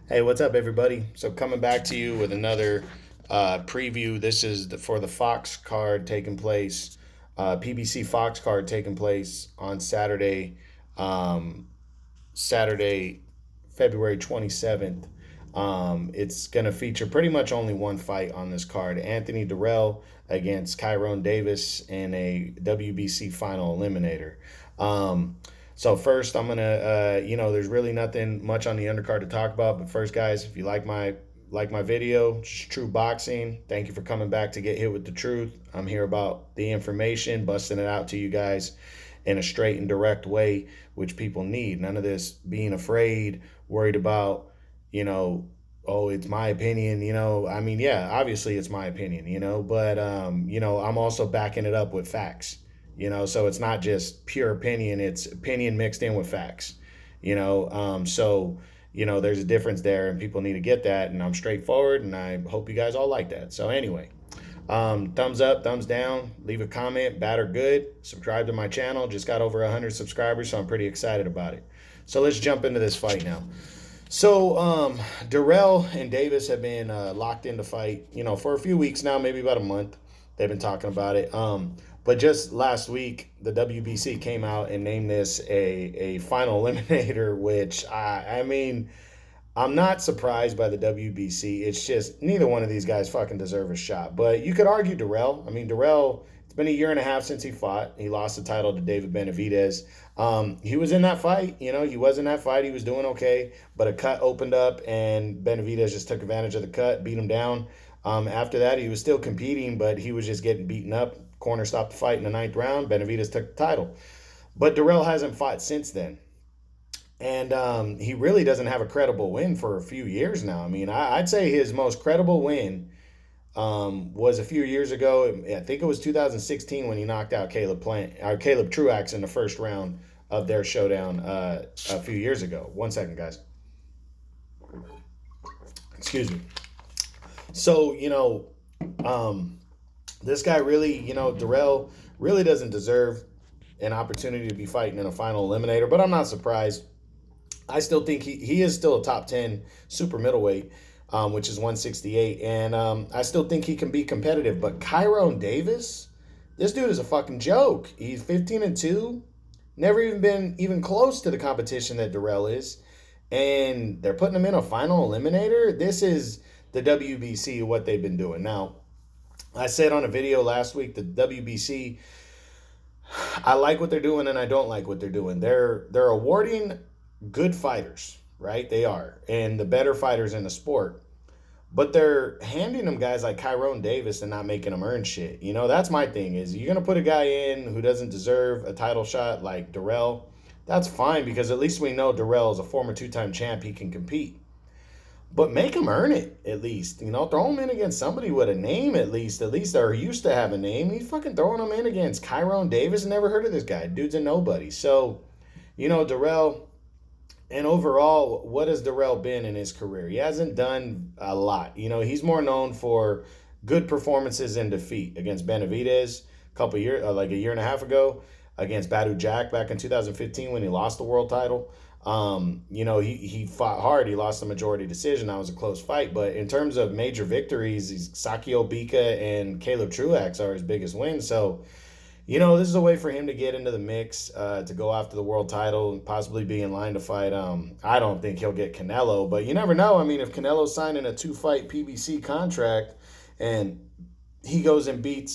Hey, what's up, everybody? So coming back to you with another preview. This is for the Fox card taking place, PBC Fox card taking place on Saturday, February 27th. It's going to feature pretty much only one fight on this card: Anthony Dirrell against Kyron Davis in a WBC final eliminator. So first, I'm gonna, there's really nothing much on the undercard to talk about. But first, guys, if you like my video, just true boxing. Thank you for coming back to get hit with the truth. I'm here about the information, busting it out to you guys in a straight and direct way, which people need. None of this being afraid, worried about, you know, oh, it's my opinion. I mean, yeah, obviously it's my opinion, but I'm also backing it up with facts. So it's not just pure opinion, it's opinion mixed in with facts. There's a difference there, and people need to get that, and I'm straightforward, and I hope you guys all like that. So anyway, thumbs up, thumbs down, leave a comment, bad or good. Subscribe to my channel. Just got over 100 subscribers, so I'm pretty excited about it. So let's jump into this fight now. So Dirrell and Davis have been locked into fight, for a few weeks now, maybe about a month. They've been talking about it. But just last week, the WBC came out and named this a final eliminator, which I mean, I'm not surprised by the WBC. It's just neither one of these guys fucking deserve a shot. But you could argue Dirrell. I mean, Dirrell, it's been a year and a half since he fought. He lost the title to David Benavidez. He was in that fight. He was in that fight. He was doing okay. But a cut opened up, and Benavidez just took advantage of the cut, beat him down. After that, he was still competing, but he was just getting beaten up. Corner stopped the fight in the ninth round. Benavidez took the title. But Dirrell hasn't fought since then. And he really doesn't have a credible win for a few years now. I mean, I'd say his most credible win was a few years ago. I think it was 2016 when he knocked out Caleb Truax in the first round of their showdown a few years ago. 1 second, guys. Excuse me. So, this guy really, Dirrell really doesn't deserve an opportunity to be fighting in a final eliminator, but I'm not surprised. I still think he is still a top 10 super middleweight, which is 168. And I still think he can be competitive. But Kyron Davis, this dude is a fucking joke. He's 15-2, never even been even close to the competition that Dirrell is. And they're putting him in a final eliminator. This is the WBC, what they've been doing. Now, I said on a video last week, the WBC, I like what they're doing and I don't like what they're doing. They're awarding good fighters, right? They are, and the better fighters in the sport. But they're handing them guys like Kyron Davis and not making them earn shit. That's my thing is you're going to put a guy in who doesn't deserve a title shot like Dirrell. That's fine because at least we know Dirrell is a former two-time champ. He can compete. But make him earn it, at least. Throw him in against somebody with a name, at least. At least they're used to have a name. He's fucking throwing him in against Kyron Davis. Never heard of this guy. Dude's a nobody. So, Dirrell, and overall, what has Dirrell been in his career? He hasn't done a lot. He's more known for good performances in defeat against Benavidez a couple years, like a year and a half ago, against Badu Jack back in 2015 when he lost the world title. He fought hard. He lost the majority decision. That was a close fight. But in terms of major victories, Sakio Bika and Caleb Truax are his biggest wins. So, this is a way for him to get into the mix, to go after the world title and possibly be in line to fight. I don't think he'll get Canelo, but you never know. I mean, if Canelo's signing a 2-fight PBC contract and he goes and beats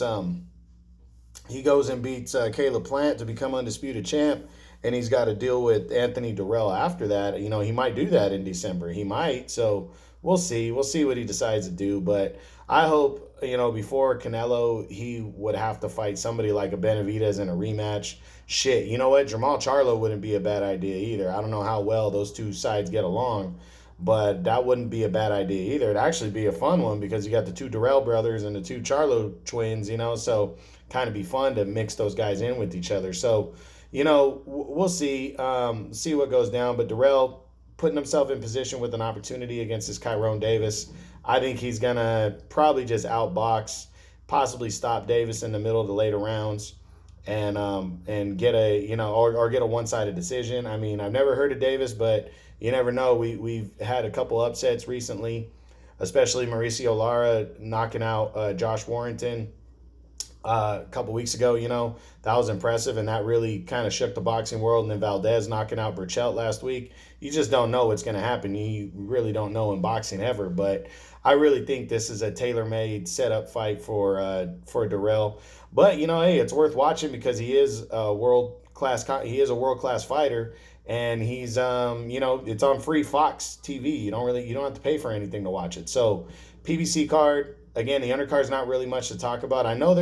Caleb Plant to become undisputed champ, and he's got to deal with Anthony Dirrell after that. He might do that in December. He might. So we'll see. We'll see what he decides to do. But I hope, before Canelo, he would have to fight somebody like a Benavidez in a rematch. Shit, you know what? Jamal Charlo wouldn't be a bad idea either. I don't know how well those two sides get along, but that wouldn't be a bad idea either. It'd actually be a fun one because you got the two Dirrell brothers and the two Charlo twins, so kind of be fun to mix those guys in with each other. So, we'll see what goes down. But Dirrell putting himself in position with an opportunity against this Kyron Davis. I think he's going to probably just outbox, possibly stop Davis in the middle of the later rounds and get a, or get a one-sided decision. I mean, I've never heard of Davis, but, you never know. We've had a couple upsets recently, especially Mauricio Lara knocking out Josh Warrington a couple weeks ago. That was impressive, and that really kind of shook the boxing world. And then Valdez knocking out Burchelt last week. You just don't know what's going to happen. You really don't know in boxing ever. But I really think this is a tailor-made setup fight for Dirrell. But hey, it's worth watching because he is a world class. He is a world class fighter, and he's it's on free Fox TV. You don't have to pay for anything to watch it. So PBC card. Again, the undercard is not really much to talk about. I know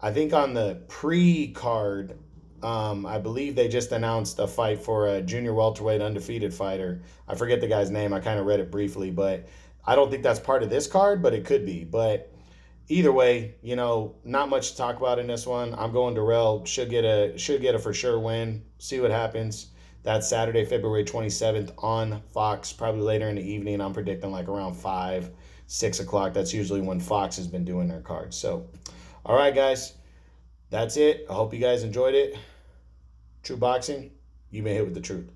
I think on the pre-card, I believe they just announced a fight for a junior welterweight undefeated fighter. I forget the guy's name. I kind of read it briefly, but I don't think that's part of this card, but it could be. But either way, not much to talk about in this one. I'm going Dirrell. Should get a for sure win. See what happens. That's Saturday, February 27th on Fox, probably later in the evening. I'm predicting like around 5, 6 o'clock. That's usually when Fox has been doing their cards. So, all right, guys, that's it. I hope you guys enjoyed it. True Boxing, you may hit with the truth.